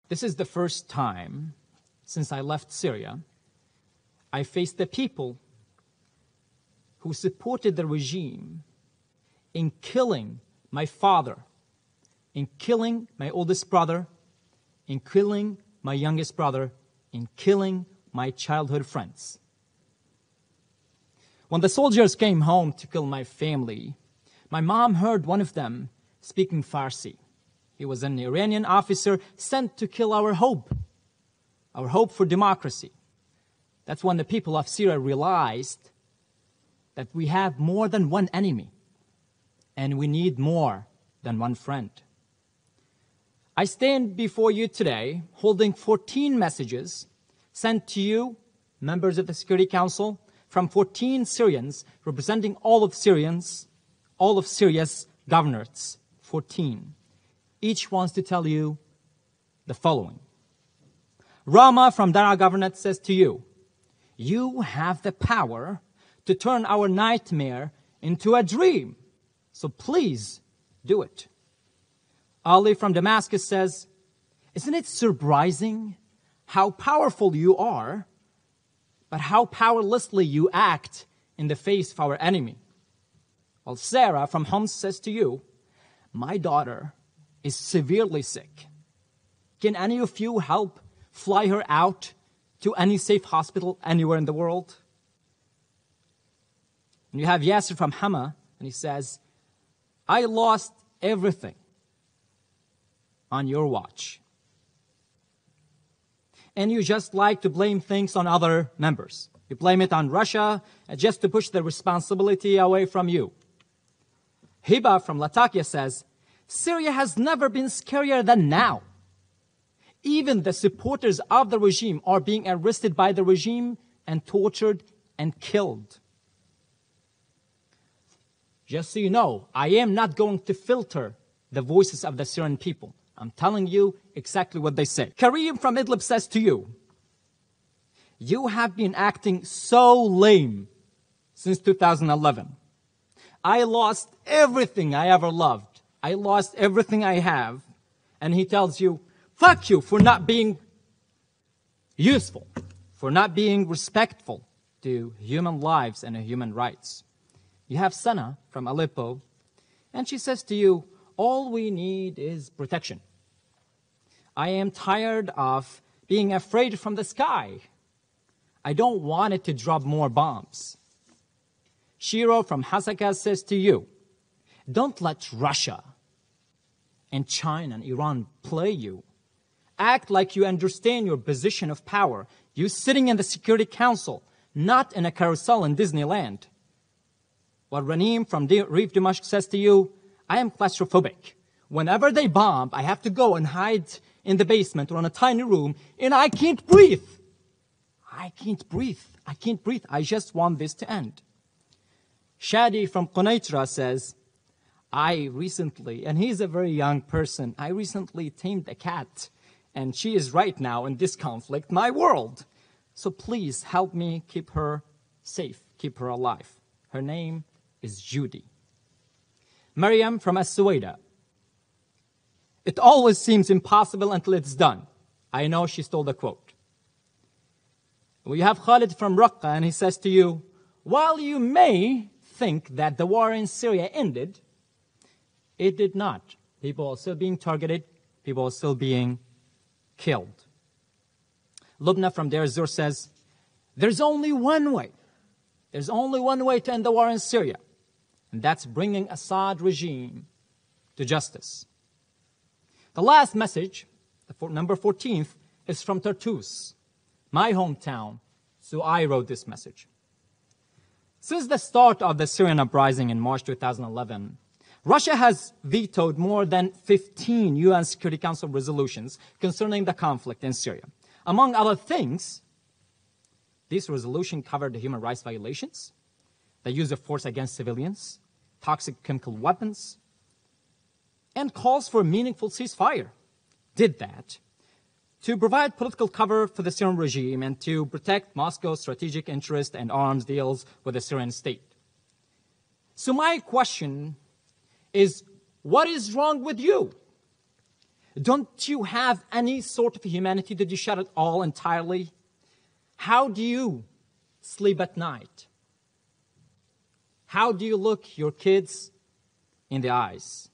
This is the first time since I left Syria I faced the people who supported the regime in killing my father, in killing my oldest brother, in killing my youngest brother, in killing my childhood friends. When the soldiers came home to kill my family, my mom heard one of them speaking Farsi. He was an Iranian officer sent to kill our hope for democracy. That's when the people of Syria realized that we have more than one enemy, and we need more than one friend. I stand before you today holding 14 messages sent to you, members of the Security Council, from 14 Syrians representing all of Syria's governorates. 14. Each wants to tell you the following. Rama from Dara Governorate says to you, you have the power to turn our nightmare into a dream. So please do it. Ali from Damascus says, isn't it surprising how powerful you are, but how powerlessly you act in the face of our enemy? Well, Sarah from Homs says to you, my daughter is severely sick. Can any of you help fly her out to any safe hospital anywhere in the world? And you have Yasser from Hama, and he says, I lost everything on your watch. And you just like to blame things on other members. You blame it on Russia just to push the responsibility away from you. Hiba from Latakia says, Syria has never been scarier than now. Even the supporters of the regime are being arrested by the regime and tortured and killed. Just so you know, I am not going to filter the voices of the Syrian people. I'm telling you exactly what they say. Karim from Idlib says to you, you have been acting so lame since 2011. I lost everything I ever loved. I lost everything I have. And he tells you, fuck you for not being useful, for not being respectful to human lives and human rights. You have Sana from Aleppo, and she says to you, all we need is protection. I am tired of being afraid from the sky. I don't want it to drop more bombs. Shiro from Hasaka says to you, don't let Russia and China and Iran play you. Act like you understand your position of power. You sitting in the Security Council, not in a carousel in Disneyland. While Ranim from Reef Dimashq says to you, I am claustrophobic. Whenever they bomb, I have to go and hide in the basement or in a tiny room, and I can't breathe. I can't breathe. I can't breathe. I just want this to end. Shadi from Quneitra says, I recently, and he's a very young person, I recently tamed a cat, and she is right now in this conflict, my world. So please help me keep her safe, keep her alive. Her name is Judy. Maryam from As-Suwaida. It always seems impossible until it's done. I know she stole the quote. We have Khalid from Raqqa, and he says to you, while you may think that the war in Syria ended, it did not. People are still being targeted. People are still being killed. Lubna from Deir ez-Zor says, there's only one way. There's only one way to end the war in Syria, and that's bringing Assad regime to justice. The last message, number 14th, is from Tartus, my hometown, so I wrote this message. Since the start of the Syrian uprising in March 2011, Russia has vetoed more than 15 UN Security Council resolutions concerning the conflict in Syria. Among other things, these resolutions covered human rights violations, the use of force against civilians, toxic chemical weapons, and calls for a meaningful ceasefire. Did that to provide political cover for the Syrian regime and to protect Moscow's strategic interest and arms deals with the Syrian state. So my question is, what is wrong with you? Don't you have any sort of humanity? Did you shut it all entirely? How do you sleep at night? How do you look your kids in the eyes?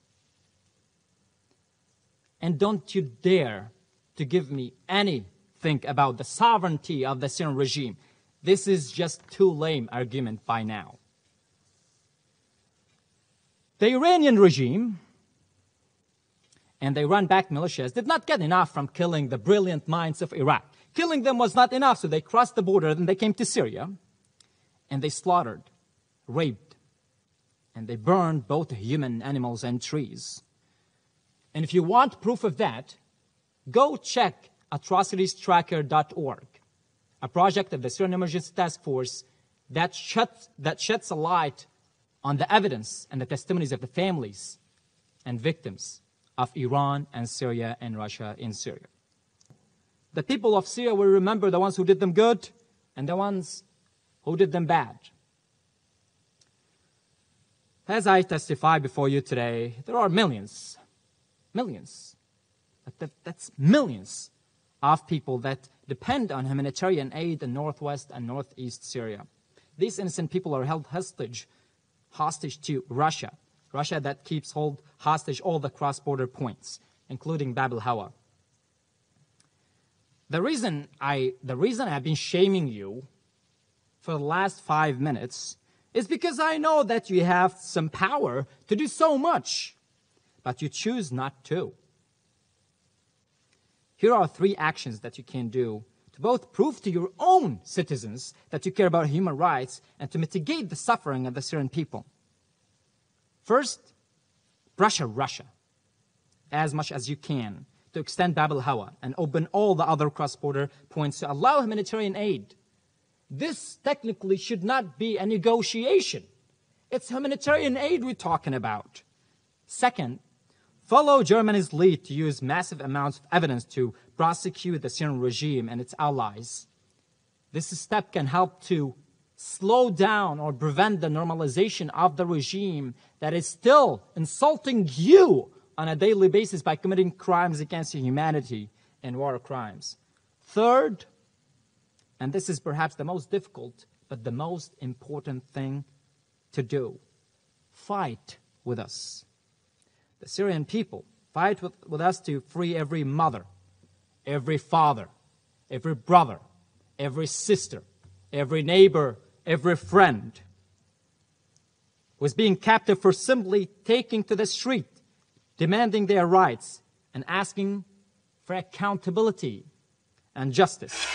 And don't you dare to give me anything about the sovereignty of the Syrian regime. This is just too lame argument by now. The Iranian regime and the Iran-backed militias did not get enough from killing the brilliant minds of Iraq. Killing them was not enough, so they crossed the border, then they came to Syria, and they slaughtered, raped, and they burned both human, animals, and trees. And if you want proof of that, go check atrocitiestracker.org, a project of the Syrian Emergency Task Force that sheds a light on the evidence and the testimonies of the families and victims of Iran and Syria and Russia in Syria. The people of Syria will remember the ones who did them good and the ones who did them bad. As I testify before you today, there are millions, that's millions of people that depend on humanitarian aid in northwest and northeast Syria. These innocent people are held hostage to Russia that keeps hostage all the cross-border points, including Bab al-Hawa. The reason I've been shaming you for the last 5 minutes is because I know that you have some power to do so much, but you choose not to. Here are 3 actions that you can do to both prove to your own citizens that you care about human rights and to mitigate the suffering of the Syrian people. First, pressure Russia as much as you can to extend Bab al-Hawa and open all the other cross-border points to allow humanitarian aid. This technically should not be a negotiation. It's humanitarian aid we're talking about. Second, follow Germany's lead to use massive amounts of evidence to prosecute the Syrian regime and its allies. This step can help to slow down or prevent the normalization of the regime that is still insulting you on a daily basis by committing crimes against humanity and war crimes. Third, and this is perhaps the most difficult, but the most important thing to do, fight with us. The Syrian people fight with us to free every mother, every father, every brother, every sister, every neighbor, every friend who is being captive for simply taking to the street, demanding their rights and asking for accountability and justice.